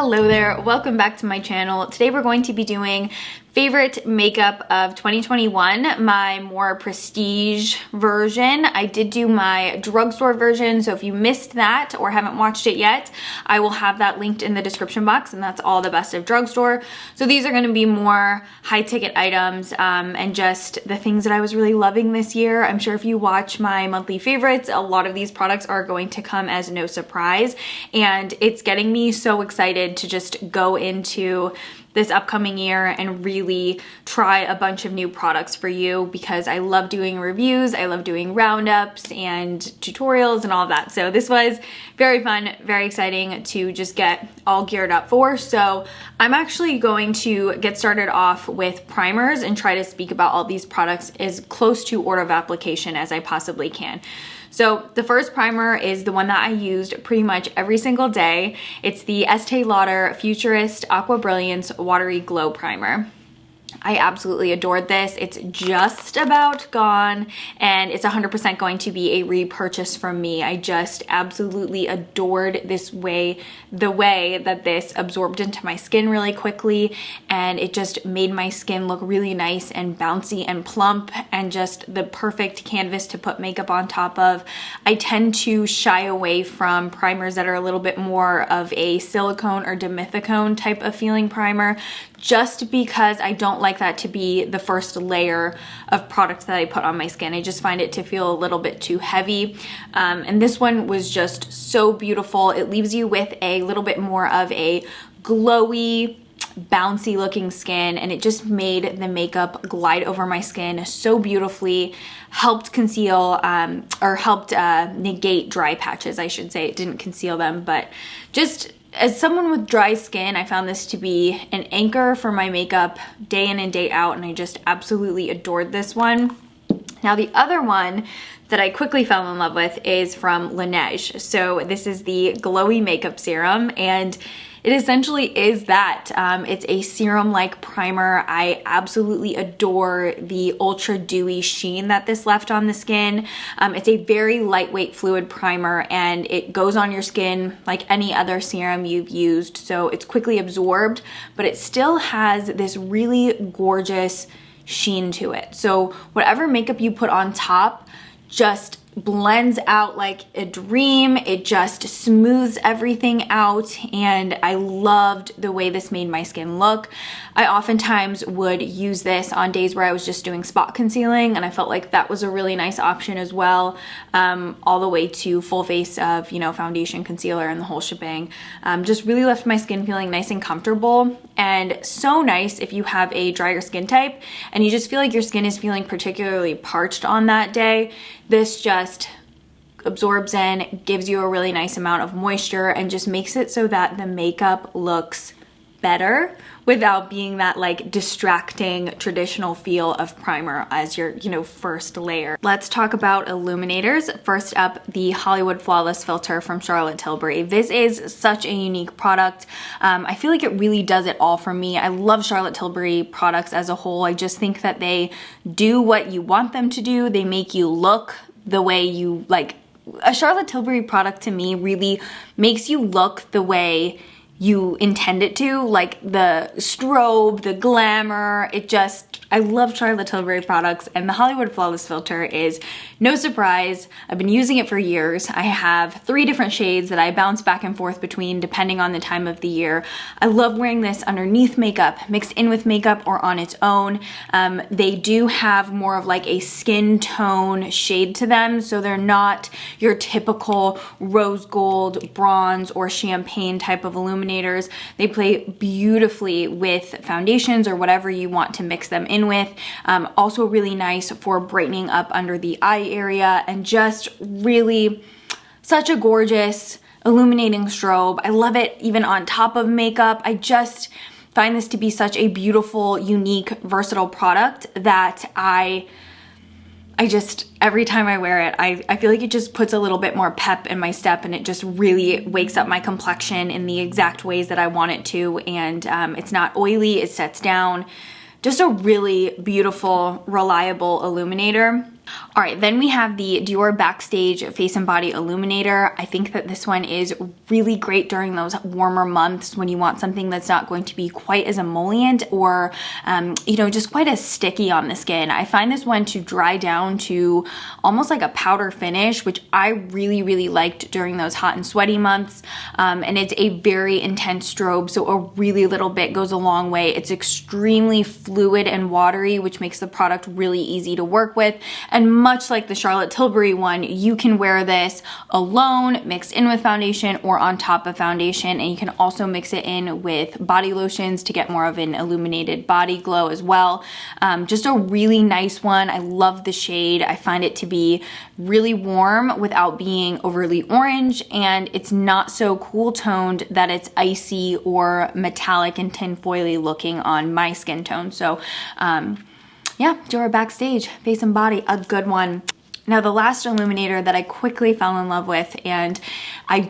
Hello there, welcome back to my channel. Today we're going to be doing favorite makeup of 2021, my more prestige version. I did do my drugstore version, so if you missed that or haven't watched it yet, I will have that linked in the description box, and that's all the best of drugstore. So these are going to be more high ticket items and just the things that I was really loving this year. I'm sure if you watch my monthly favorites, a lot of these products are going to come as no surprise, and it's getting me so excited to just go into this upcoming year and really try a bunch of new products for you, because I love doing reviews, I love doing roundups and tutorials and all of that. So this was very fun, very exciting to just get all geared up for. So I'm actually going to get started off with primers and try to speak about all these products as close to order of application as I possibly can. So the first primer is the one that I used pretty much every single day. It's the Estee Lauder Futurist Aqua Brilliance Watery Glow Primer. I absolutely adored this. It's just about gone, and it's 100% going to be a repurchase from me. I just absolutely adored the way that this absorbed into my skin really quickly, and it just made my skin look really nice and bouncy and plump, and just the perfect canvas to put makeup on top of. I tend to shy away from primers that are a little bit more of a silicone or dimethicone type of feeling primer, just because I don't like that to be the first layer of product that I put on my skin. I just find it to feel a little bit too heavy. And this one was just so beautiful. It leaves you with a little bit more of a glowy, bouncy looking skin, and it just made the makeup glide over my skin so beautifully, helped conceal or helped negate dry patches, I should say. It didn't conceal them, but just as someone with dry skin, I found this to be an anchor for my makeup day in and day out, and I just absolutely adored this one. Now the other one that I quickly fell in love with is from Laneige. So this is the Glowy Makeup Serum, and it essentially is that. It's a serum-like primer. I absolutely adore the ultra dewy sheen that this left on the skin. It's a very lightweight fluid primer, and it goes on your skin like any other serum you've used. So it's quickly absorbed, but it still has this really gorgeous sheen to it. So whatever makeup you put on top just blends out like a dream. It just smooths everything out, and I loved the way this made my skin look. I oftentimes would use this on days where I was just doing spot concealing, and I felt like that was a really nice option as well, all the way to full face of, you know, foundation, concealer, and the whole shebang. Just really left my skin feeling nice and comfortable, and so nice if you have a drier skin type and you just feel like your skin is feeling particularly parched on that day. This just absorbs in, gives you a really nice amount of moisture, and just makes it so that the makeup looks better without being that like distracting traditional feel of primer as your, you know, first layer. Let's talk about illuminators. First up, the Hollywood Flawless Filter from Charlotte Tilbury. This is such a unique product. I feel like it really does it all for me. I love Charlotte Tilbury products as a whole. I just think that they do what you want them to do. They make you look the way you like. A Charlotte Tilbury product to me really makes you look the way you intend it to, like the strobe, the glamour. It just, I love Charlotte Tilbury products, and the Hollywood Flawless Filter is no surprise. I've been using it for years. I have 3 different shades that I bounce back and forth between depending on the time of the year. I love wearing this underneath makeup, mixed in with makeup, or on its own. They do have more of like a skin tone shade to them, so they're not your typical rose gold, bronze, or champagne type of illuminators. They play beautifully with foundations or whatever you want to mix them in with. Also really nice for brightening up under the eye area, and just really such a gorgeous illuminating strobe. I love it even on top of makeup. I just find this to be such a beautiful, unique, versatile product that I just, every time I wear it, I feel like it just puts a little bit more pep in my step, and it just really wakes up my complexion in the exact ways that I want it to. And it's not oily, it sets down. Just a really beautiful, reliable illuminator. All right, then we have the Dior Backstage Face and Body Illuminator. I think that this one is really great during those warmer months when you want something that's not going to be quite as emollient or, you know, just quite as sticky on the skin. I find this one to dry down to almost like a powder finish, which I really liked during those hot and sweaty months. And it's a very intense strobe, so a really little bit goes a long way. It's extremely fluid and watery, which makes the product really easy to work with. And much like the Charlotte Tilbury one, you can wear this alone, mixed in with foundation, or on top of foundation. And you can also mix it in with body lotions to get more of an illuminated body glow as well. Just a really nice one. I love the shade. I find it to be really warm without being overly orange, and it's not so cool toned that it's icy or metallic and tinfoily looking on my skin tone. So yeah, Dior Backstage Face and Body, a good one. Now the last illuminator that I quickly fell in love with, and I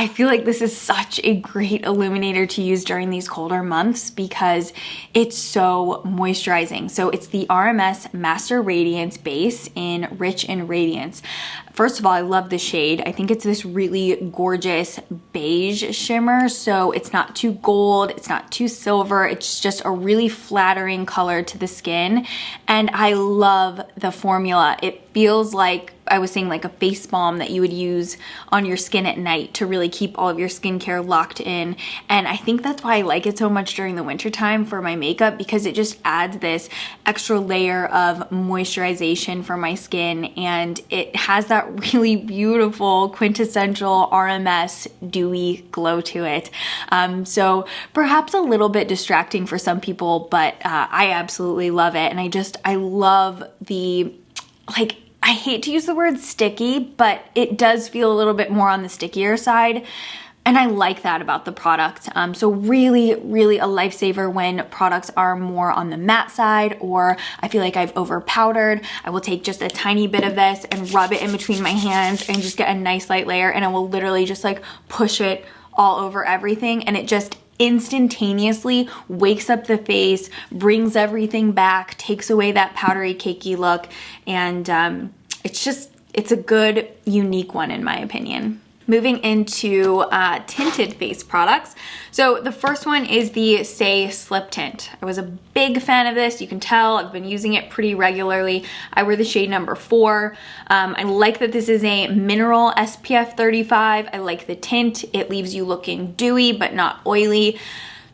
feel like this is such a great illuminator to use during these colder months because it's so moisturizing. So it's the RMS Master Radiance Base in Rich in Radiance. First of all, I love the shade. I think it's this really gorgeous beige shimmer. So it's not too gold, it's not too silver. It's just a really flattering color to the skin. And I love the formula. It feels like, I was saying, like a face balm that you would use on your skin at night to really keep all of your skincare locked in. And I think that's why I like it so much during the winter time for my makeup, because it just adds this extra layer of moisturization for my skin, and it has that really beautiful quintessential RMS dewy glow to it. So perhaps a little bit distracting for some people, but I absolutely love it. And I love the, like, I hate to use the word sticky, but it does feel a little bit more on the stickier side. And I like that about the product. So really a lifesaver when products are more on the matte side, or I feel like I've over powdered. I will take just a tiny bit of this and rub it in between my hands and just get a nice light layer, and I will literally just like push it all over everything, and it just instantaneously wakes up the face, brings everything back, takes away that powdery cakey look, and it's a good, unique one in my opinion. Moving into tinted face products. So the first one is the Say Slip Tint. I was a big fan of this. You can tell I've been using it pretty regularly. I wear the shade number 4. I like that this is a mineral SPF 35. I like the tint. It leaves you looking dewy but not oily.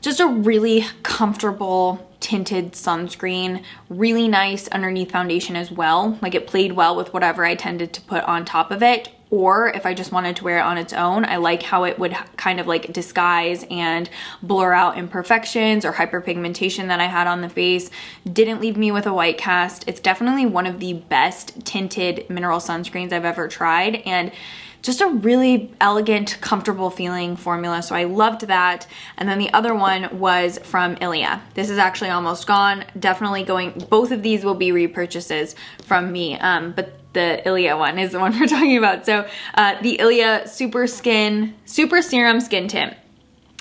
Just a really comfortable tinted sunscreen. Really nice underneath foundation as well. Like, it played well with whatever I tended to put on top of it. Or if I just wanted to wear it on its own, I like how it would kind of like disguise and blur out imperfections or hyperpigmentation that I had on the face. Didn't leave me with a white cast. It's definitely one of the best tinted mineral sunscreens I've ever tried, and just a really elegant, comfortable feeling formula. So I loved that. And then the other one was from ILLUMINATORS. This is actually almost gone. Definitely both of these will be repurchases from me. But the ILLUMINATORS one is the one we're talking about. So the ILLUMINATORS Super Serum Skin Tint.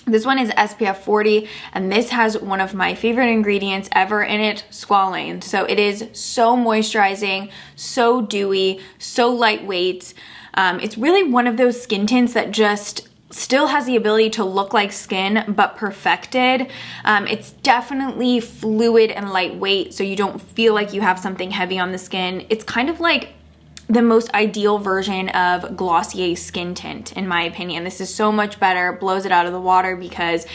This one is SPF 40, and this has one of my favorite ingredients ever in it, squalane. So it is so moisturizing, so dewy, so lightweight. It's really one of those skin tints that just still has the ability to look like skin, but perfected. It's definitely fluid and lightweight, so you don't feel like you have something heavy on the skin. It's kind of like the most ideal version of Glossier skin tint, in my opinion. This is so much better, blows it out of the water, because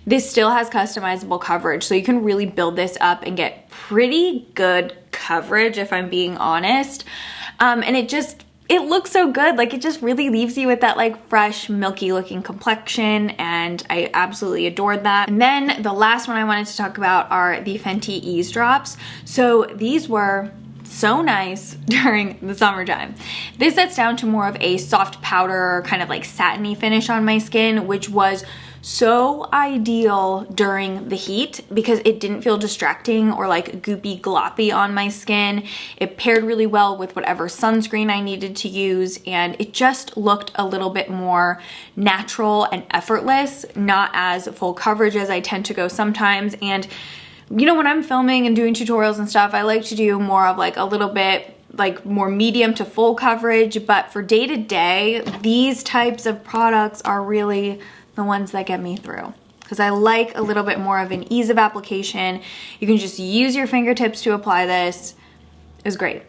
this still has customizable coverage. So you can really build this up and get pretty good coverage, if I'm being honest. And it looks so good. Like, it just really leaves you with that like fresh, milky looking complexion, and I absolutely adored that. And then the last one I wanted to talk about are the Fenty Ease Drops. So these were so nice during the summertime. This sets down to more of a soft powder, kind of like satiny finish on my skin, which was so ideal during the heat because it didn't feel distracting or like goopy gloppy on my skin. It paired really well with whatever sunscreen I needed to use, and it just looked a little bit more natural and effortless, not as full coverage as I tend to go sometimes. And you know, when I'm filming and doing tutorials and stuff, I like to do more of like a little bit like more medium to full coverage, but for day to day, these types of products are really the ones that get me through. Because I like a little bit more of an ease of application. You can just use your fingertips to apply this. It was great.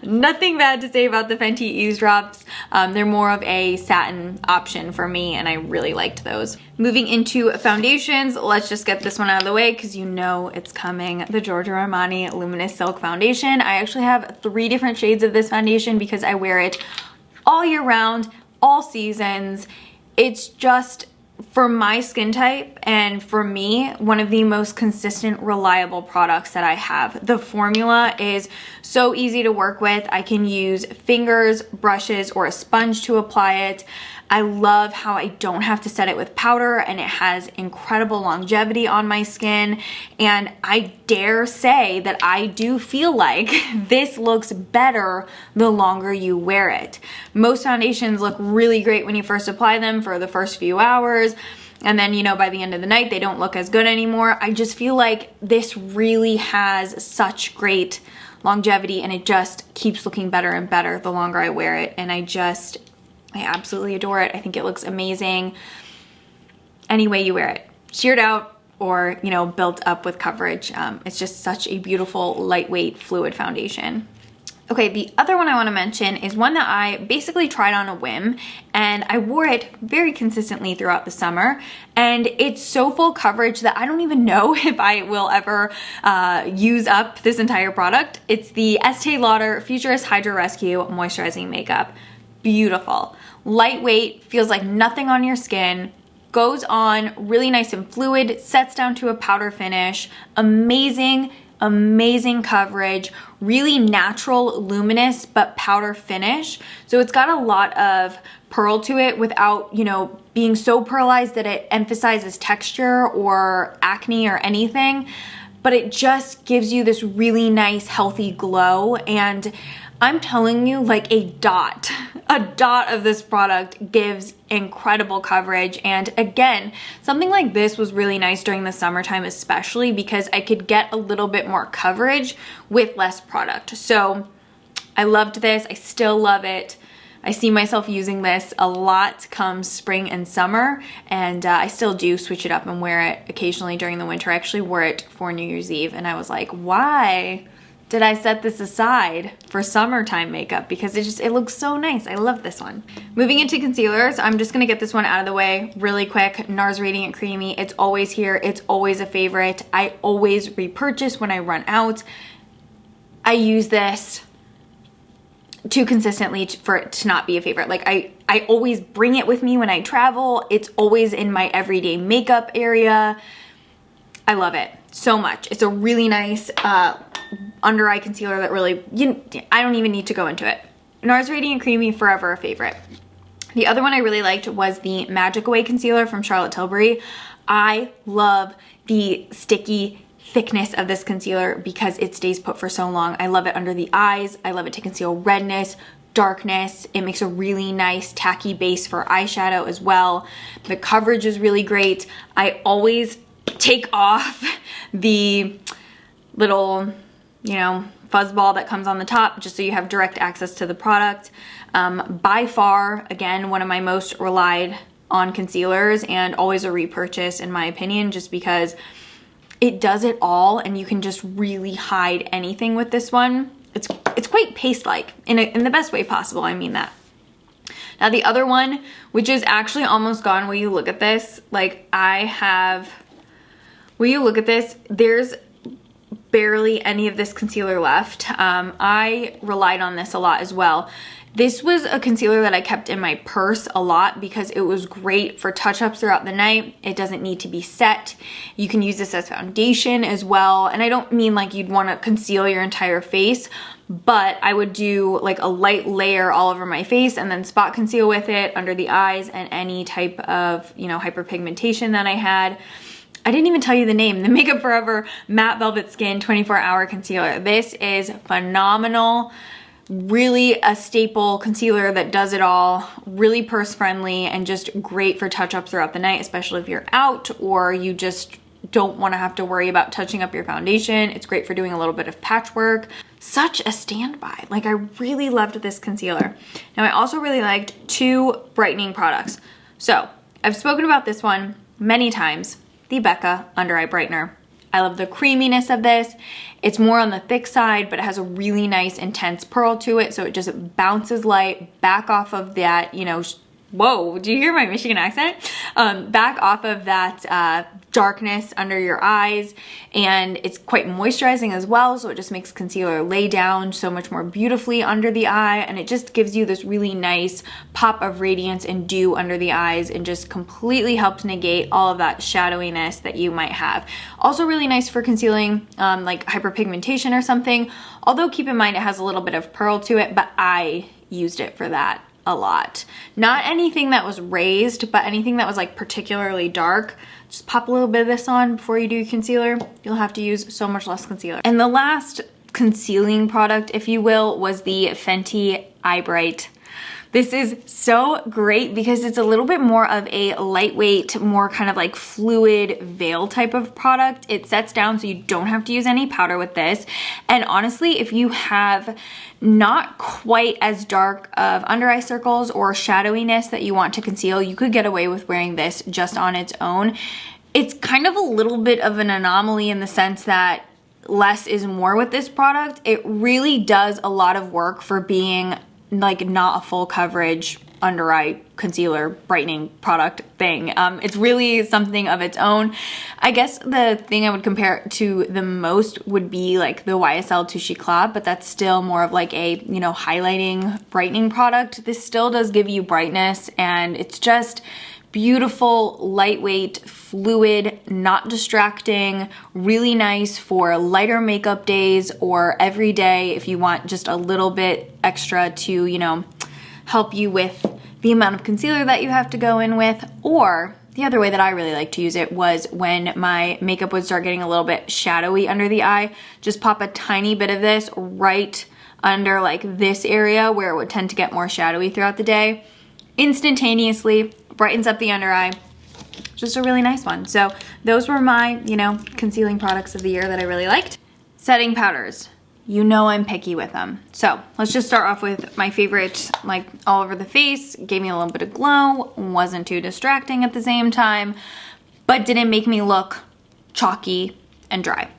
Nothing bad to say about the Fenty Ease Drops. They're more of a satin option for me, and I really liked those. Moving into foundations, let's just get this one out of the way because you know it's coming. The Giorgio Armani Luminous Silk Foundation. I actually have 3 different shades of this foundation because I wear it all year round, all seasons. It's just, for my skin type and for me, one of the most consistent, reliable products that I have. The formula is so easy to work with. I can use fingers, brushes, or a sponge to apply it. I love how I don't have to set it with powder, and it has incredible longevity on my skin. And I dare say that I do feel like this looks better the longer you wear it. Most foundations look really great when you first apply them for the first few hours. And then, you know, by the end of the night, they don't look as good anymore. I just feel like this really has such great longevity, and it just keeps looking better and better the longer I wear it. And I absolutely adore it. I think it looks amazing any way you wear it. Sheared out or, you know, built up with coverage. It's just such a beautiful, lightweight, fluid foundation. Okay, the other one I want to mention is one that I basically tried on a whim, and I wore it very consistently throughout the summer, and it's so full coverage that I don't even know if I will ever use up this entire product. It's the Estee Lauder Futurist Hydro Rescue Moisturizing Makeup. Beautiful. Lightweight, feels like nothing on your skin, goes on really nice and fluid, sets down to a powder finish, amazing coverage, really natural, luminous, but powder finish. So it's got a lot of pearl to it without, you know, being so pearlized that it emphasizes texture or acne or anything, but it just gives you this really nice, healthy glow. And I'm telling you, like a dot of this product gives incredible coverage. And again, something like this was really nice during the summertime, especially because I could get a little bit more coverage with less product. So I loved this. I still love it. I see myself using this a lot come spring and summer, and I still do switch it up and wear it occasionally during the winter. I actually wore it for New Year's Eve, and I was like, why did I set this aside for summertime makeup? Because it looks so nice. I love this one. Moving into concealers, I'm just gonna get this one out of the way really quick. NARS Radiant Creamy, it's always here. It's always a favorite. I always repurchase when I run out. I use this too consistently for it to not be a favorite. Like I always bring it with me when I travel. It's always in my everyday makeup area. I love it so much. It's a really nice under eye concealer that really, I don't even need to go into it. NARS Radiant Creamy, forever a favorite. The other one I really liked was the Magic Away concealer from Charlotte Tilbury. I love the sticky thickness of this concealer because it stays put for so long. I love it under the eyes. I love it to conceal redness, darkness. It makes a really nice tacky base for eyeshadow as well. The coverage is really great. I always take off the little, fuzz ball that comes on the top just so you have direct access to the product. By far, again, one of my most relied on concealers and always a repurchase in my opinion, just because it does it all and you can just really hide anything with this one. It's quite paste-like in the best way possible, I mean that. Now the other one, which is actually almost gone, will you look at this? Will you look at this? There's barely any of this concealer left. I relied on this a lot as well. This was a concealer that I kept in my purse a lot because it was great for touch-ups throughout the night. It doesn't need to be set. You can use this as foundation as well. And I don't mean like you'd want to conceal your entire face, but I would do like a light layer all over my face and then spot conceal with it under the eyes and any type of, hyperpigmentation that I had. I didn't even tell you the name, the Makeup Forever Matte Velvet Skin 24-Hour Concealer. This is phenomenal. Really a staple concealer that does it all, really purse friendly and just great for touch-ups throughout the night, especially if you're out or you just don't want to have to worry about touching up your foundation. It's great for doing a little bit of patchwork. Such a standby. Like, I really loved this concealer. Now, I also really liked 2 brightening products. So, I've spoken about this one many times, the Becca Under Eye Brightener. I love the creaminess of this. It's more on the thick side, but it has a really nice intense pearl to it, so it just bounces light back off of that, you know, whoa, do you hear my Michigan accent? Back off of that darkness under your eyes, and it's quite moisturizing as well, so it just makes concealer lay down so much more beautifully under the eye, and it just gives you this really nice pop of radiance and dew under the eyes, and just completely helps negate all of that shadowiness that you might have. Also really nice for concealing like hyperpigmentation or something, although keep in mind it has a little bit of pearl to it, but I used it for that a lot. Not anything that was raised, but anything that was like particularly dark. Just pop a little bit of this on before you do your concealer. You'll have to use so much less concealer. And the last concealing product, if you will, was the Fenty Eye Bright. This is so great because it's a little bit more of a lightweight, more kind of like fluid veil type of product. It sets down so you don't have to use any powder with this. And honestly, if you have not quite as dark of under eye circles or shadowiness that you want to conceal, you could get away with wearing this just on its own. It's kind of a little bit of an anomaly in the sense that less is more with this product. It really does a lot of work for being like not a full coverage under eye concealer brightening product thing. It's really something of its own. I guess the thing I would compare it to the most would be like the YSL Touche Éclat, but that's still more of like a, you know, highlighting brightening product. This still does give you brightness, and it's just beautiful, lightweight, fluid, not distracting, really nice for lighter makeup days or every day if you want just a little bit extra to, you know, help you with the amount of concealer that you have to go in with. Or the other way that I really like to use it was when my makeup would start getting a little bit shadowy under the eye, just pop a tiny bit of this right under like this area where it would tend to get more shadowy throughout the day. Instantaneously brightens up the under eye. Just a really nice one. So those were my, you know, concealing products of the year that I really liked. Setting powders. You know I'm picky with them. So let's just start off with my favorite, like all over the face. Gave me a little bit of glow, wasn't too distracting at the same time, but didn't make me look chalky and dry.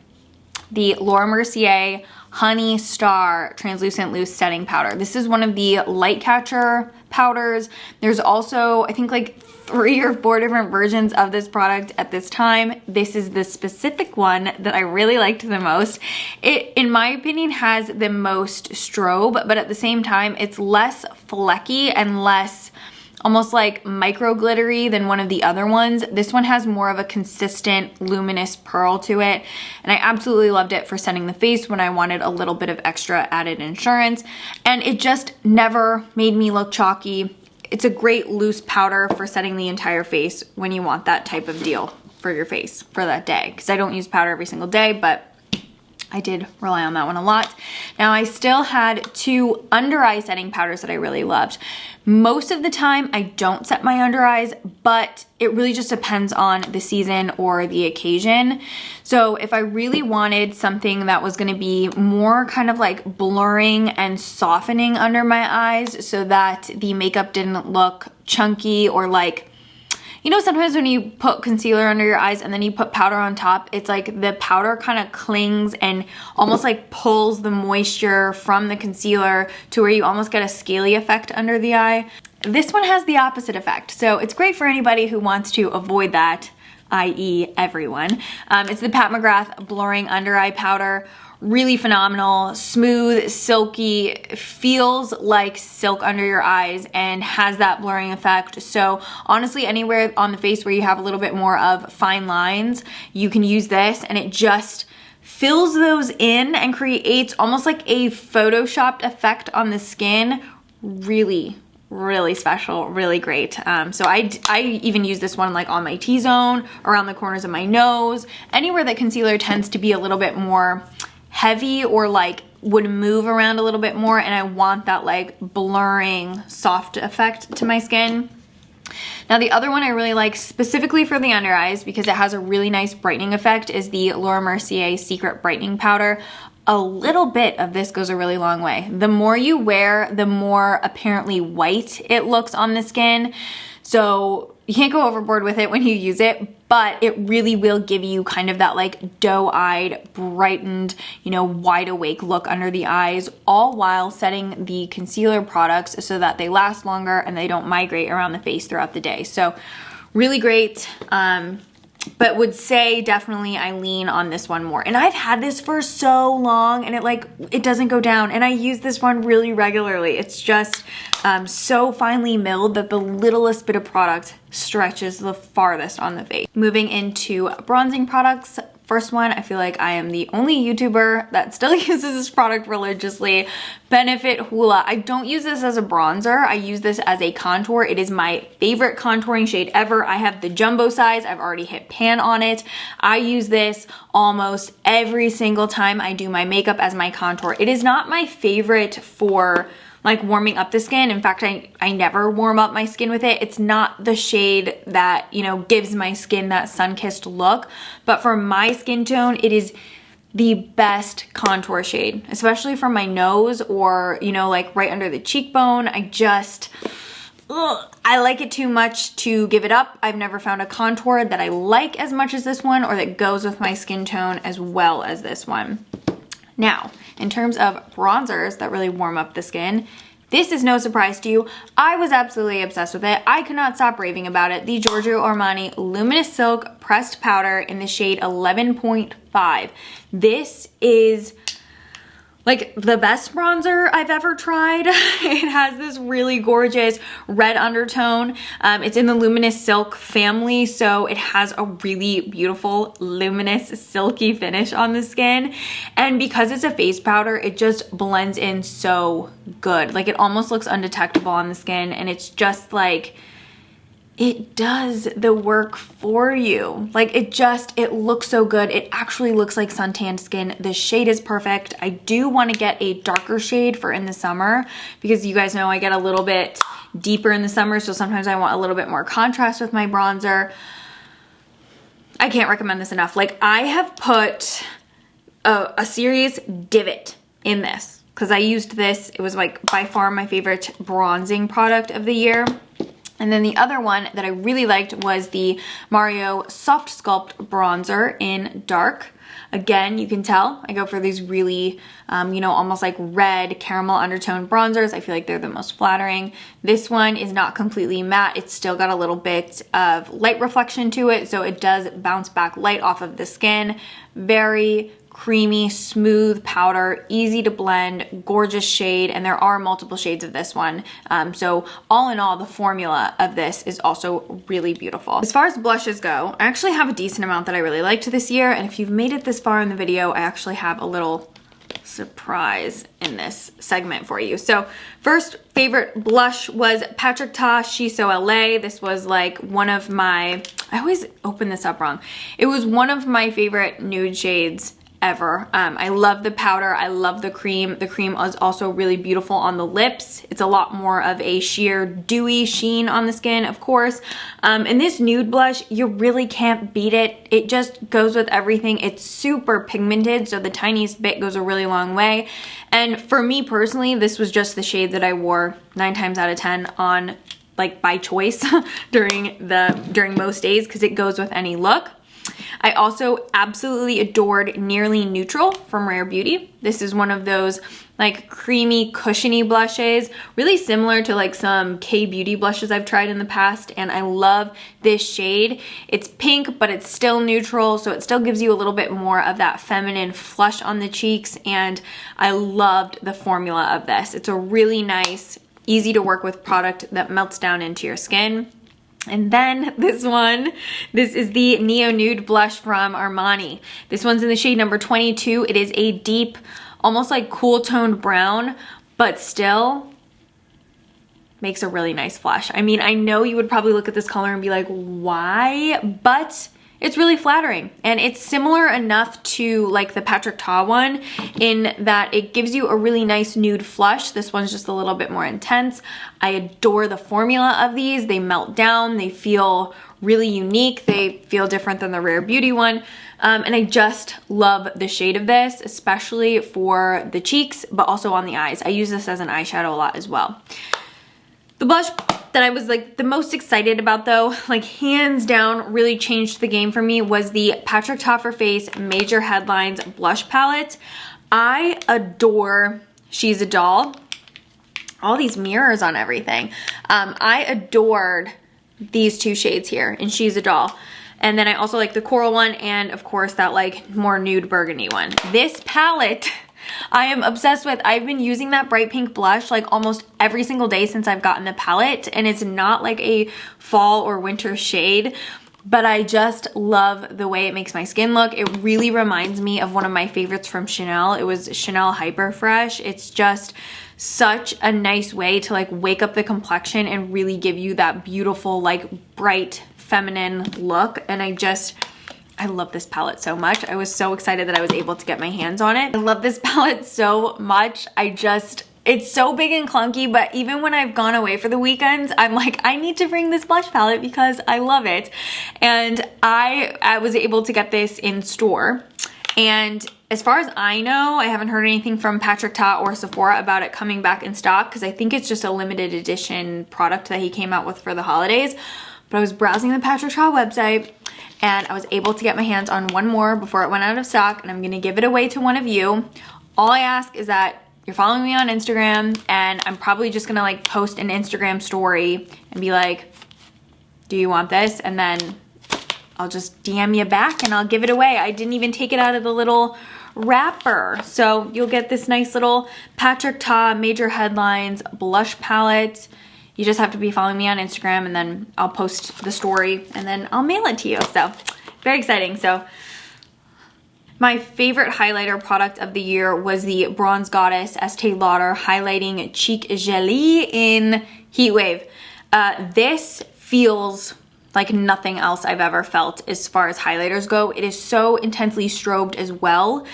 The Laura Mercier Honey Star Translucent Loose Setting Powder. This is one of the light catcher powders. There's also, I think, like 3 or 4 different versions of this product at this time. This is the specific one that I really liked the most. It, in my opinion, has the most strobe, but at the same time, it's less flecky and less almost like micro glittery than one of the other ones. This one has more of a consistent luminous pearl to it, and I absolutely loved it for setting the face when I wanted a little bit of extra added insurance, and it just never made me look chalky. It's a great loose powder for setting the entire face when you want that type of deal for your face for that day, because I don't use powder every single day, but I did rely on that one a lot. Now, I still had 2 under eye setting powders that I really loved. Most of the time, I don't set my under eyes, but it really just depends on the season or the occasion. So if I really wanted something that was gonna be more kind of like blurring and softening under my eyes so that the makeup didn't look chunky or like, you know, sometimes when you put concealer under your eyes and then you put powder on top, it's like the powder kind of clings and almost like pulls the moisture from the concealer to where you almost get a scaly effect under the eye. This one has the opposite effect, so it's great for anybody who wants to avoid that, i.e. everyone. It's the Pat McGrath Blurring Under Eye Powder. Really phenomenal, smooth, silky, feels like silk under your eyes and has that blurring effect. So honestly, anywhere on the face where you have a little bit more of fine lines, you can use this and it just fills those in and creates almost like a photoshopped effect on the skin. Really, really special, really great. So I even use this one like on my T-zone, around the corners of my nose, anywhere that concealer tends to be a little bit more heavy or like would move around a little bit more and I want that like blurring soft effect to my skin. Now the other one I really like specifically for the under eyes because it has a really nice brightening effect is the Laura Mercier Secret Brightening Powder. A little bit of this goes a really long way. The more you wear, the more apparently white it looks on the skin. So you can't go overboard with it when you use it, but it really will give you kind of that like doe-eyed, brightened, you know, wide awake look under the eyes, all while setting the concealer products so that they last longer and they don't migrate around the face throughout the day. So really great. But would say definitely I lean on this one more. And I've had this for so long and it doesn't go down. And I use this one really regularly. It's just so finely milled that the littlest bit of product stretches the farthest on the face. Moving into bronzing products. First one, I feel like I am the only YouTuber that still uses this product religiously. Benefit Hoola. I don't use this as a bronzer. I use this as a contour. It is my favorite contouring shade ever. I have the jumbo size. I've already hit pan on it. I use this almost every single time I do my makeup as my contour. It is not my favorite for like warming up the skin. In fact, I never warm up my skin with it. It's not the shade that, you know, gives my skin that sun-kissed look. But for my skin tone, it is the best contour shade, especially for my nose or, you know, like right under the cheekbone. I like it too much to give it up. I've never found a contour that I like as much as this one or that goes with my skin tone as well as this one. Now, in terms of bronzers that really warm up the skin, this is no surprise to you. I was absolutely obsessed with it. I could not stop raving about it. The Giorgio Armani Luminous Silk Pressed Powder in the shade 11.5. This is like the best bronzer I've ever tried. It has this really gorgeous red undertone. It's in the Luminous Silk family, so it has a really beautiful luminous silky finish on the skin. And because it's a face powder, it just blends in so good. Like it almost looks undetectable on the skin, and it's just like, it does the work for you. Like it looks so good. It actually looks like suntanned skin. The shade is perfect. I do want to get a darker shade for in the summer because you guys know I get a little bit deeper in the summer, so sometimes I want a little bit more contrast with my bronzer. I can't recommend this enough. Like I have put a serious divot in this because I used this. It was like by far my favorite bronzing product of the year. And then the other one that I really liked was the Mario Soft Sculpt Bronzer in Dark. Again, you can tell I go for these really, you know, almost like red caramel undertone bronzers. I feel like they're the most flattering. This one is not completely matte. It's still got a little bit of light reflection to it, so it does bounce back light off of the skin. Very creamy, smooth powder, easy to blend, gorgeous shade, and there are multiple shades of this one. So all in all, the formula of this is also really beautiful. As far as blushes go, I actually have a decent amount that I really liked this year, and if you've made it this far in the video, I actually have a little surprise in this segment for you. So first favorite blush was Patrick Ta Shiso LA. This was like one of my, I always open this up wrong. It was one of my favorite nude shades ever. I love the powder. I love the cream. The cream is also really beautiful on the lips. It's a lot more of a sheer dewy sheen on the skin, of course. And this nude blush, you really can't beat it. It just goes with everything. It's super pigmented, so the tiniest bit goes a really long way. And for me personally, this was just the shade that I wore 9 times out of 10 on, like, by choice during most days because it goes with any look. I also absolutely adored Nearly Neutral from Rare Beauty. This is one of those like creamy, cushiony blushes, really similar to like some K-Beauty blushes I've tried in the past, and I love this shade. It's pink, but it's still neutral, so it still gives you a little bit more of that feminine flush on the cheeks, and I loved the formula of this. It's a really nice, easy to work with product that melts down into your skin. And then this one, this is the Neo Nude Blush from Armani. This one's in the shade number 22. It is a deep, almost like cool toned brown, but still makes a really nice flush. I mean, I know you would probably look at this color and be like, why? But it's really flattering, and it's similar enough to like the Patrick Ta one in that it gives you a really nice nude flush. This one's just a little bit more intense. I adore the formula of these. They melt down, they feel really unique, they feel different than the Rare Beauty one, and I just love the shade of this, especially for the cheeks, but also on the eyes. I use this as an eyeshadow a lot as well. The blush that I was like the most excited about though, like hands down really changed the game for me, was the Patrick Ta for Face Major Headlines Blush Palette. I adore She's a Doll. All these mirrors on everything. I adored these two shades here in She's a Doll. And then I also like the coral one, and of course that like more nude burgundy one. This palette I am obsessed with. I've been using that bright pink blush like almost every single day since I've gotten the palette, and it's not like a fall or winter shade, but I just love the way it makes my skin look. It really reminds me of one of my favorites from Chanel. It was Chanel Hyper Fresh. It's just such a nice way to like wake up the complexion and really give you that beautiful like bright feminine look, and I love this palette so much. I was so excited that I was able to get my hands on it. I love this palette so much. It's so big and clunky, but even when I've gone away for the weekends, I'm like, I need to bring this blush palette because I love it. And I was able to get this in store. And as far as I know, I haven't heard anything from Patrick Ta or Sephora about it coming back in stock, because I think it's just a limited edition product that he came out with for the holidays. But I was browsing the Patrick Ta website, and I was able to get my hands on one more before it went out of stock, and I'm gonna give it away to one of you. All I ask is that you're following me on Instagram, and I'm probably just gonna like post an Instagram story and be like, do you want this? And then I'll just DM you back and I'll give it away. I didn't even take it out of the little wrapper. So you'll get this nice little Patrick Ta Major Headlines blush palette. You just have to be following me on Instagram, and then I'll post the story and then I'll mail it to you. So very exciting. So my favorite highlighter product of the year was the Bronze Goddess Estee Lauder Highlighting Cheek Jelly in Heatwave. This feels like nothing else I've ever felt as far as highlighters go. It is so intensely strobed as well.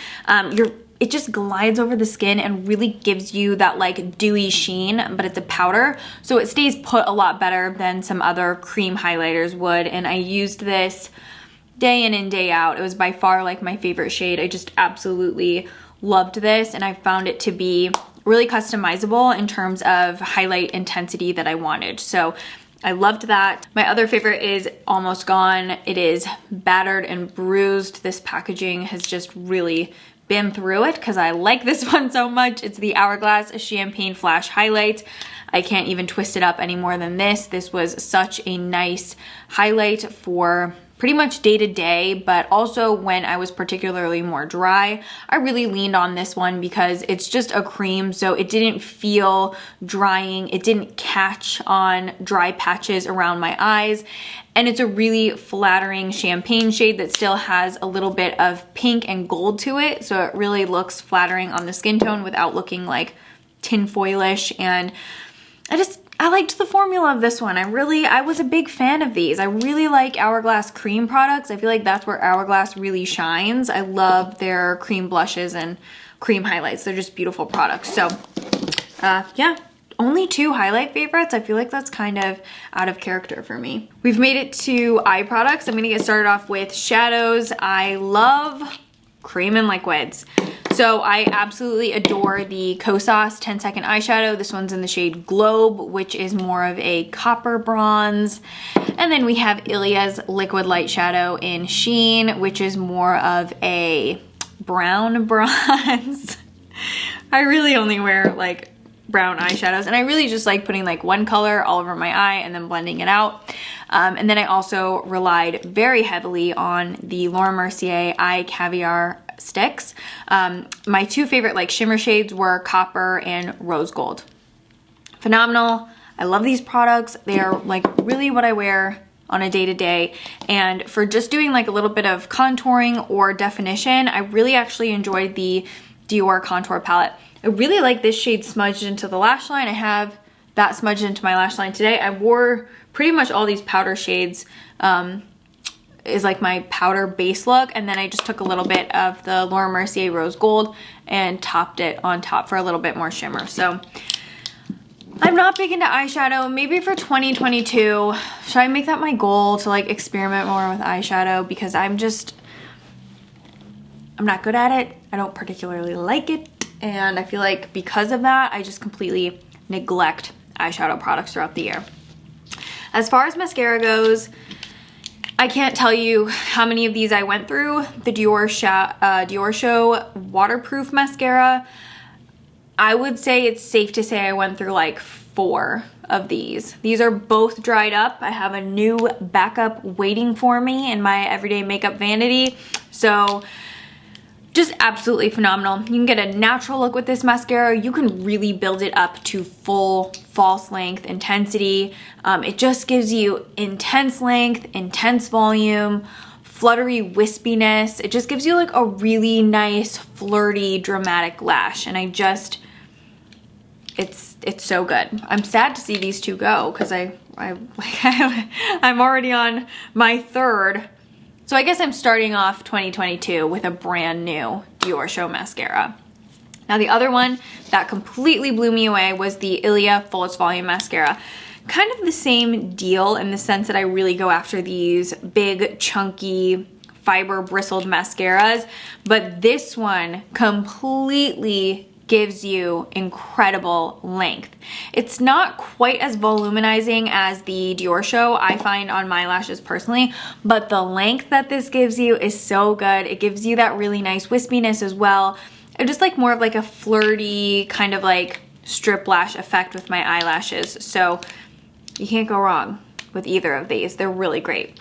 It just glides over the skin and really gives you that like dewy sheen, but it's a powder, so it stays put a lot better than some other cream highlighters would. And I used this day in and day out. It was by far like my favorite shade. I just absolutely loved this, and I found it to be really customizable in terms of highlight intensity that I wanted. So I loved that. My other favorite is almost gone. It is battered and bruised. This packaging has just really been through it because I like this one so much. It's the Hourglass Champagne Flash Highlight. I can't even twist it up any more than this. This was such a nice highlight for pretty much day to day, but also when I was particularly more dry. I really leaned on this one because it's just a cream, so it didn't feel drying. It didn't catch on dry patches around my eyes. And it's a really flattering champagne shade that still has a little bit of pink and gold to it, so it really looks flattering on the skin tone without looking like tinfoilish. And I liked the formula of this one. I was a big fan of these. I really like Hourglass cream products. I feel like that's where Hourglass really shines. I love their cream blushes and cream highlights. They're just beautiful products. So yeah, only 2 highlight favorites. I feel like that's kind of out of character for me. We've made it to eye products. I'm gonna get started off with shadows. I love cream and liquids. So I absolutely adore the Kosas 10-second eyeshadow. This one's in the shade Globe, which is more of a copper bronze. And then we have Ilia's Liquid Light Shadow in Sheen, which is more of a brown bronze. I really only wear like brown eyeshadows, and I really just like putting like one color all over my eye and then blending it out. And then I also relied very heavily on the Laura Mercier Eye Caviar sticks. My 2 favorite like shimmer shades were Copper and Rose Gold. Phenomenal. I love these products. They are like really what I wear on a day-to-day. And for just doing like a little bit of contouring or definition, I really actually enjoyed the Dior contour palette. I really like this shade smudged into the lash line. I have that smudged into my lash line today. I wore pretty much all these powder shades is like my powder base look, and then I just took a little bit of the Laura Mercier Rose Gold and topped it on top for a little bit more shimmer. So I'm not big into eyeshadow. Maybe for 2022, should I make that my goal to like experiment more with eyeshadow, because I'm not good at it. I don't particularly like it, and I feel like because of that, I just completely neglect eyeshadow products throughout the year. As far as mascara goes, I can't tell you how many of these I went through. The Dior Show waterproof mascara, I would say it's safe to say I went through like 4 of these. These are both dried up. I have a new backup waiting for me in my everyday makeup vanity. So just absolutely phenomenal. You can get a natural look with this mascara. You can really build it up to full false length intensity. It just gives you intense length, intense volume, fluttery wispiness. It just gives you like a really nice, flirty, dramatic lash. And it's so good. I'm sad to see these two go, because I'm already on my 3rd. So I guess I'm starting off 2022 with a brand new Dior Show mascara. Now the other one that completely blew me away was the Ilia Fullest Volume Mascara. Kind of the same deal in the sense that I really go after these big, chunky, fiber bristled mascaras, but this one completely gives you incredible length. It's not quite as voluminizing as the Dior Show, I find, on my lashes personally, but the length that this gives you is so good. It gives you that really nice wispiness as well. I just like more of like a flirty kind of like strip lash effect with my eyelashes. So you can't go wrong with either of these. They're really great.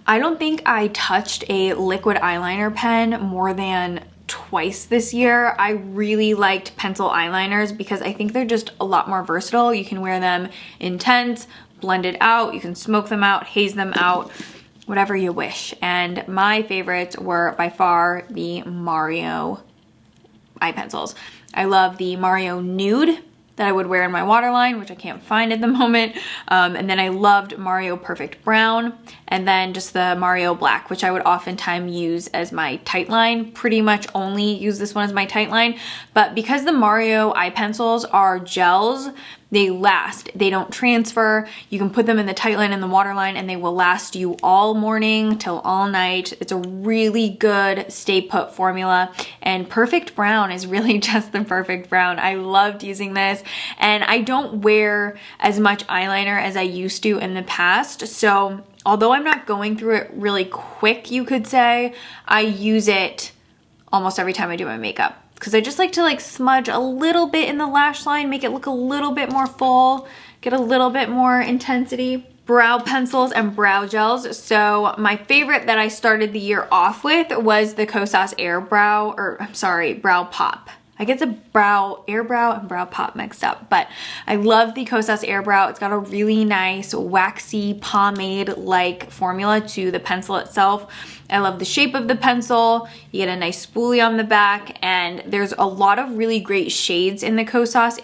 I don't think I touched a liquid eyeliner pen more than twice this year. I really liked pencil eyeliners because I think they're just a lot more versatile. You can wear them intense, blended out, you can smoke them out, haze them out, whatever you wish. And my favorites were by far the Mario eye pencils. I love the Mario Nude that I would wear in my waterline, which I can't find at the moment. And then I loved Mario Perfect Brown, and then just the Mario Black, which I would oftentimes use as my tight line. Pretty much only use this one as my tight line. But because the Mario eye pencils are gels, they last. They don't transfer. You can put them in the tight line and the waterline and they will last you all morning till all night. It's a really good stay put formula, and Perfect Brown is really just the perfect brown. I loved using this, and I don't wear as much eyeliner as I used to in the past. So although I'm not going through it really quick, you could say, I use it almost every time I do my makeup, because I just like to like smudge a little bit in the lash line, make it look a little bit more full, get a little bit more intensity. Brow pencils and brow gels. So my favorite that I started the year off with was the Kosas Brow Pop. I get the Air Brow and Brow Pop mixed up, but I love the Kosas Air Brow. It's got a really nice waxy pomade-like formula to the pencil itself. I love the shape of the pencil. You get a nice spoolie on the back, and there's a lot of really great shades in the Kosas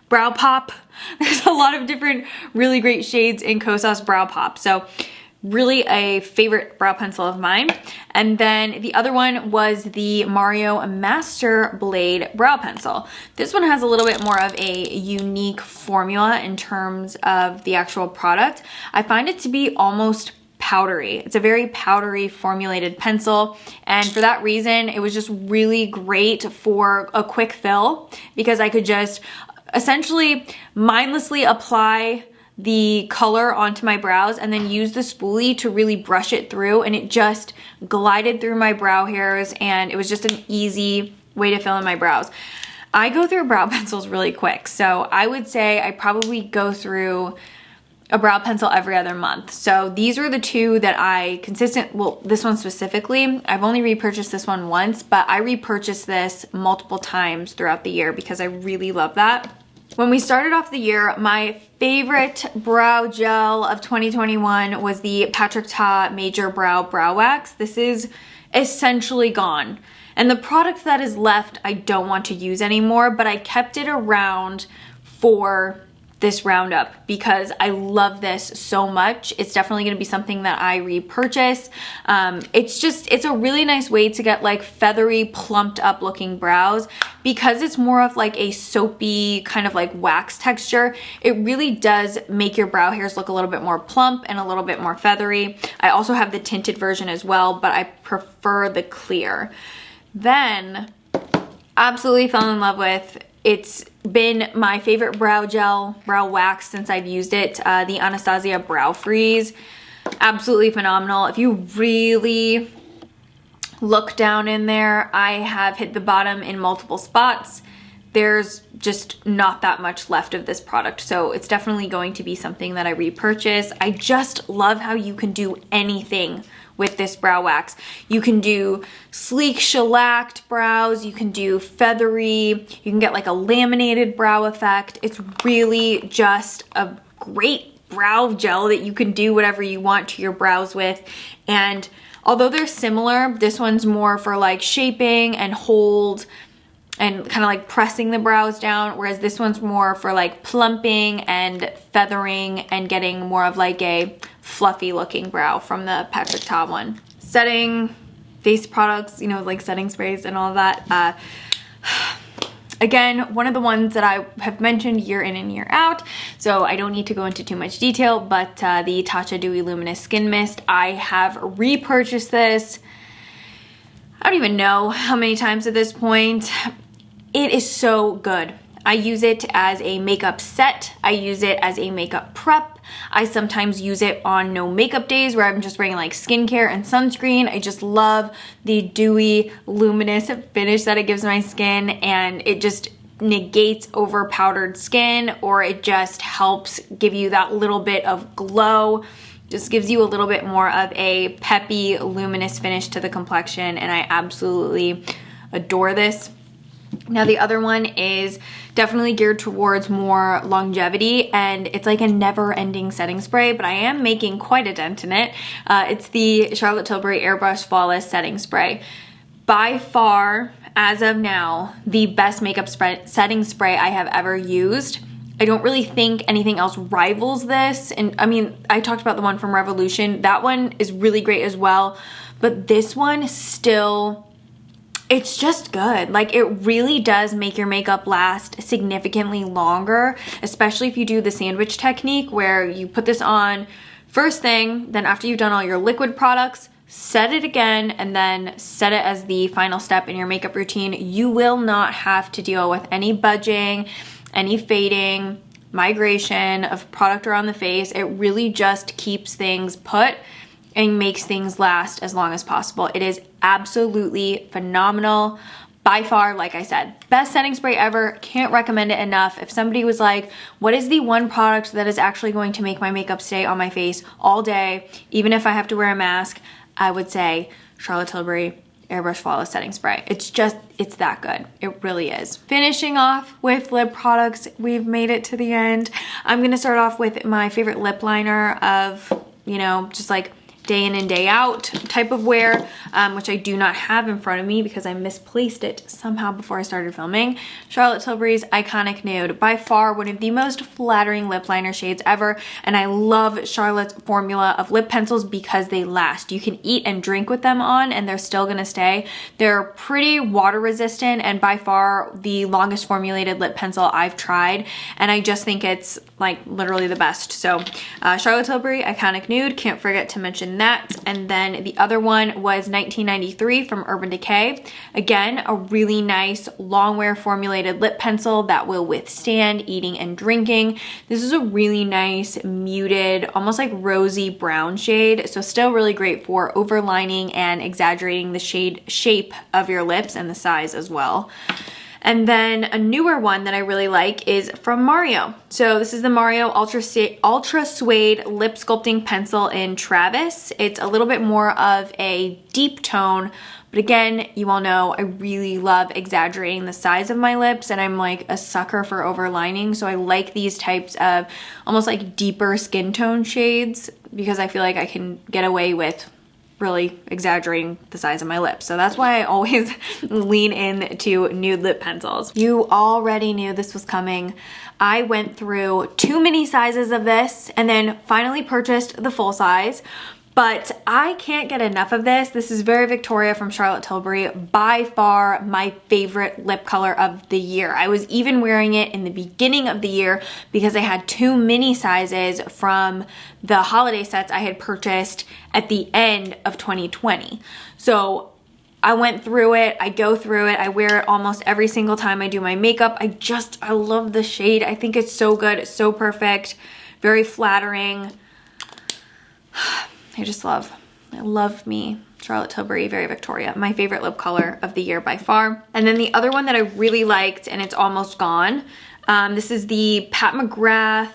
Brow Pop. There's a lot of different really great shades in Kosas Brow Pop. So really a favorite brow pencil of mine. And then the other one was the Mario Master Blade Brow Pencil. This one has a little bit more of a unique formula in terms of the actual product. I find it to be almost powdery. It's a very powdery formulated pencil, and for that reason it was just really great for a quick fill, because I could just essentially mindlessly apply the color onto my brows and then use the spoolie to really brush it through, and it just glided through my brow hairs, and it was just an easy way to fill in my brows. I go through brow pencils really quick, so I would say I probably go through a brow pencil every other month. So these were the two that this one specifically, I've only repurchased this one once, but I repurchased this multiple times throughout the year because I really love that. When we started off the year, my favorite brow gel of 2021 was the Patrick Ta Major Brow Wax. This is essentially gone. And the product that is left, I don't want to use anymore, but I kept it around for this roundup because I love this so much. It's definitely going to be something that I repurchase. It's a really nice way to get like feathery, plumped up looking brows because it's more of like a soapy kind of like wax texture. It really does make your brow hairs look a little bit more plump and a little bit more feathery. I also have the tinted version as well, but I prefer the clear. Then absolutely fell in love with, it's been my favorite brow gel, brow wax since I've used it, the Anastasia Brow Freeze. Absolutely phenomenal. If you really look down in there, I have hit the bottom in multiple spots. There's just not that much left of this product, so it's definitely going to be something that I repurchase. I just love how you can do anything with this brow wax. You can do sleek shellacked brows, you can do feathery, you can get like a laminated brow effect. It's really just a great brow gel that you can do whatever you want to your brows with. And although they're similar, this one's more for like shaping and hold and kind of like pressing the brows down, whereas this one's more for like plumping and feathering and getting more of like a fluffy looking brow from the Patrick Ta one. Setting face products, you know, like setting sprays and all that. Again, one of the ones that I have mentioned year in and year out, so I don't need to go into too much detail, but the Tatcha Dewy Luminous Skin Mist, I have repurchased this. I don't even know how many times at this point. It is so good. I use it as a makeup set. I use it as a makeup prep. I sometimes use it on no makeup days where I'm just wearing like skincare and sunscreen. I just love the dewy, luminous finish that it gives my skin, and it just negates over powdered skin, or it just helps give you that little bit of glow. Just gives you a little bit more of a peppy, luminous finish to the complexion, and I absolutely adore this. Now the other one is definitely geared towards more longevity, and it's like a never-ending setting spray, but I am making quite a dent in it. It's the Charlotte Tilbury Airbrush Flawless Setting Spray. By far, as of now, the best makeup setting spray I have ever used. I don't really think anything else rivals this, and I mean, I talked about the one from Revolution. That one is really great as well, but this one still... it's just good. Like, it really does make your makeup last significantly longer, especially if you do the sandwich technique where you put this on first thing, then after you've done all your liquid products, set it again, and then set it as the final step in your makeup routine. You will not have to deal with any budging, any fading, migration of product around the face. It really just keeps things put and makes things last as long as possible. It is absolutely phenomenal. By far, like I said, best setting spray ever. Can't recommend it enough. If somebody was like, what is the one product that is actually going to make my makeup stay on my face all day, even if I have to wear a mask, I would say Charlotte Tilbury Airbrush Flawless Setting Spray. It's that good. It really is. Finishing off with lip products, we've made it to the end. I'm gonna start off with my favorite lip liner of, you know, just like day in and day out type of wear, which I do not have in front of me because I misplaced it somehow before I started filming. Charlotte Tilbury's Iconic Nude, by far one of the most flattering lip liner shades ever, and I love Charlotte's formula of lip pencils because they last. You can eat and drink with them on and they're still gonna stay. They're pretty water resistant and by far the longest formulated lip pencil I've tried, and I just think it's like literally the best. So Charlotte Tilbury Iconic Nude, can't forget to mention that. And then the other one was 1993 from Urban Decay. Again, a really nice long wear formulated lip pencil that will withstand eating and drinking. This is a really nice muted, almost like rosy brown shade, so still really great for overlining and exaggerating the shape of your lips and the size as well. And then a newer one that I really like is from Mario. So this is the Mario Ultra Suede Lip Sculpting Pencil in Travis. It's a little bit more of a deep tone, but again, you all know I really love exaggerating the size of my lips, and I'm like a sucker for overlining, so I like these types of almost like deeper skin tone shades because I feel like I can get away with really exaggerating the size of my lips. So that's why I always lean into nude lip pencils. You already knew this was coming. I went through too many sizes of this and then finally purchased the full size. But I can't get enough of this. This is Very Victoria from Charlotte Tilbury. By far my favorite lip color of the year. I was even wearing it in the beginning of the year because I had too many sizes from the holiday sets I had purchased at the end of 2020. So I went through it, I go through it, I wear it almost every single time I do my makeup. I love the shade. I think it's so good, it's so perfect, very flattering. I love me Charlotte Tilbury Very Victoria. My favorite lip color of the year by far. And then the other one that I really liked, and it's almost gone, this is the Pat McGrath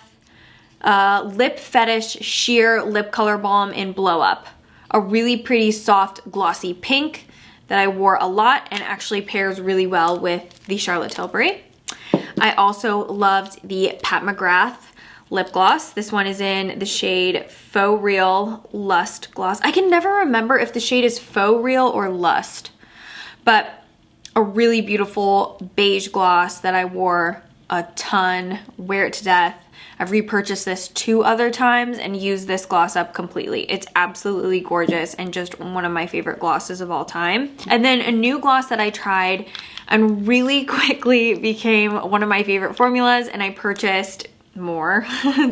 Lip Fetish Sheer Lip Color Balm in Blow Up. A really pretty soft glossy pink that I wore a lot and actually pairs really well with the Charlotte Tilbury. I also loved the Pat McGrath lip gloss. This one is in the shade Faux Real Lust Gloss. I can never remember if the shade is Faux Real or Lust, but a really beautiful beige gloss that I wore a ton, wear it to death. I've repurchased this 2 other times and used this gloss up completely. It's absolutely gorgeous and just one of my favorite glosses of all time. And then a new gloss that I tried and really quickly became one of my favorite formulas, and I purchased more,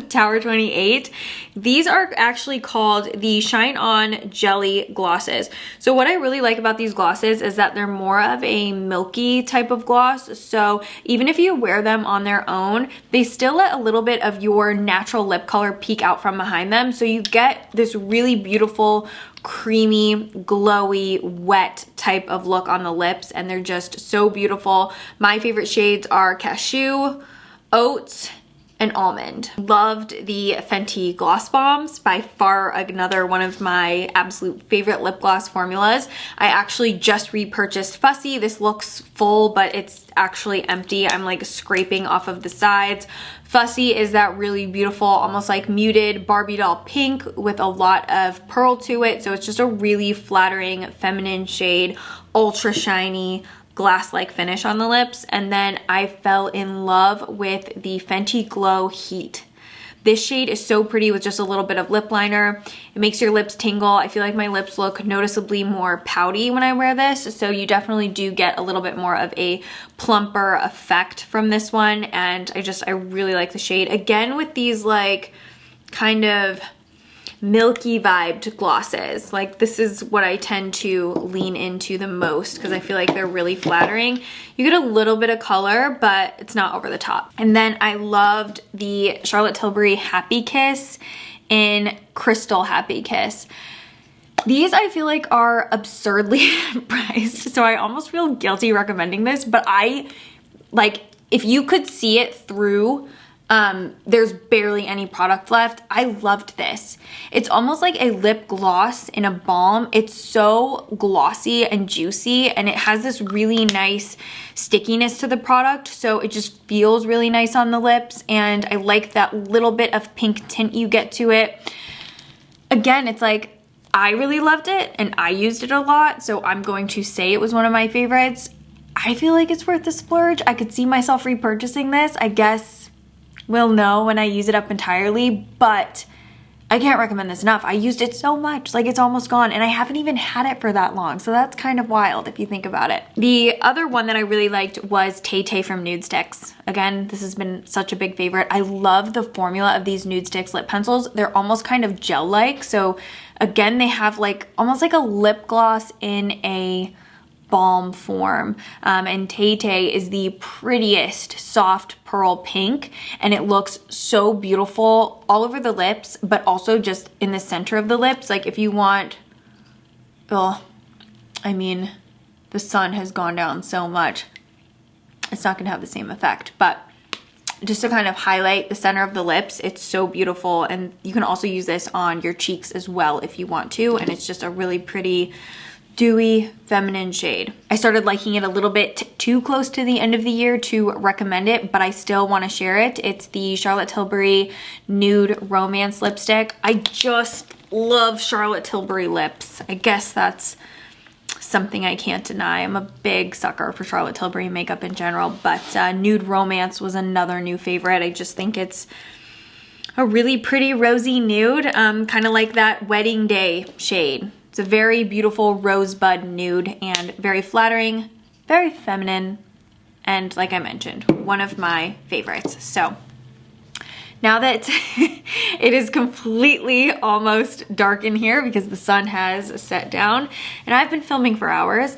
Tower 28. These are actually called the Shine On Jelly Glosses. So what I really like about these glosses is that they're more of a milky type of gloss. So even if you wear them on their own, they still let a little bit of your natural lip color peek out from behind them. So you get this really beautiful, creamy, glowy, wet type of look on the lips, and they're just so beautiful. My favorite shades are Cashew, Oats, and Almond. Loved the Fenty Gloss Bombs, by far another one of my absolute favorite lip gloss formulas. I actually just repurchased Fussy. This looks full, but it's actually empty. I'm like scraping off of the sides. Fussy is that really beautiful, almost like muted Barbie doll pink with a lot of pearl to it. So it's just a really flattering feminine shade, ultra shiny, glass-like finish on the lips. And then I fell in love with the Fenty Glow Heat. This shade is so pretty with just a little bit of lip liner. It makes your lips tingle. I feel like my lips look noticeably more pouty when I wear this, so you definitely do get a little bit more of a plumper effect from this one, and I really like the shade. Again, with these like kind of milky vibed glosses, like this is what I tend to lean into the most because I feel like they're really flattering. You get a little bit of color, but it's not over the top. And then I loved the Charlotte Tilbury Happy Kiss in Crystal Happy Kiss. These I feel like are absurdly priced, so I almost feel guilty recommending this, but if you could see it through, there's barely any product left. I loved this. It's almost like a lip gloss in a balm. It's so glossy and juicy, and it has this really nice stickiness to the product, so it just feels really nice on the lips, and I like that little bit of pink tint you get to it. Again, it's like, I really loved it, and I used it a lot, so I'm going to say it was one of my favorites. I feel like it's worth the splurge. I could see myself repurchasing this. I guess we'll know when I use it up entirely, but I can't recommend this enough. I used it so much, like it's almost gone, and I haven't even had it for that long, so that's kind of wild if you think about it. The other one that I really liked was Tay Tay from Nude Sticks. Again, this has been such a big favorite. I love the formula of these Nude Sticks lip pencils. They're almost kind of gel-like, so again, they have like almost like a lip gloss in a balm form, and Tay Tay is the prettiest soft pearl pink, and it looks so beautiful all over the lips, but also just in the center of the lips. Like if you want, I mean, the sun has gone down so much, it's not gonna have the same effect, but just to kind of highlight the center of the lips, it's so beautiful. And you can also use this on your cheeks as well if you want to, and it's just a really pretty dewy feminine shade. I started liking it a little bit too close to the end of the year to recommend it, but I still want to share it. It's the Charlotte Tilbury Nude Romance Lipstick. I just love Charlotte Tilbury lips. I guess that's something I can't deny. I'm a big sucker for Charlotte Tilbury makeup in general, but Nude Romance was another new favorite. I just think it's a really pretty rosy nude, kind of like that Wedding Day shade. It's a very beautiful rosebud nude and very flattering, very feminine, and like I mentioned, one of my favorites. So now that it is completely almost dark in here because the sun has set down and I've been filming for hours,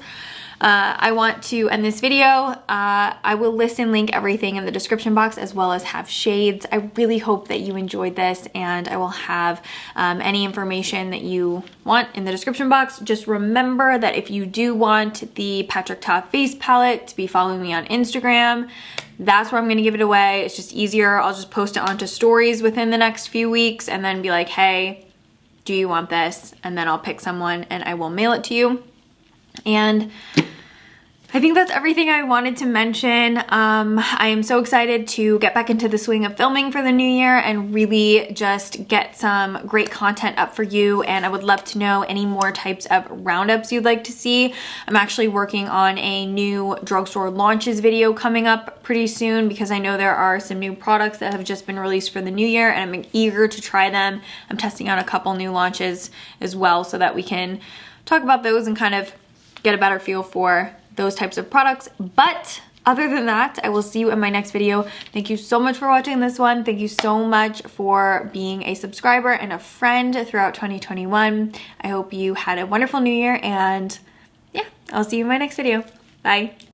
I want to end this video. I will list and link everything in the description box as well as have shades. I really hope that you enjoyed this, and I will have any information that you want in the description box. Just remember that if you do want the Patrick Ta face palette, to be following me on Instagram. That's where I'm gonna give it away. It's just easier. I'll just post it onto stories within the next few weeks and then be like, hey, do you want this? And then I'll pick someone and I will mail it to you. And I think that's everything I wanted to mention. I am so excited to get back into the swing of filming for the new year and really just get some great content up for you. And I would love to know any more types of roundups you'd like to see. I'm actually working on a new drugstore launches video coming up pretty soon because I know there are some new products that have just been released for the new year and I'm eager to try them. I'm testing out a couple new launches as well so that we can talk about those and kind of get a better feel for those types of products. But other than that, I will see you in my next video. Thank you so much for watching this one. Thank you so much for being a subscriber and a friend throughout 2021. I hope you had a wonderful new year, and yeah, I'll see you in my next video. Bye.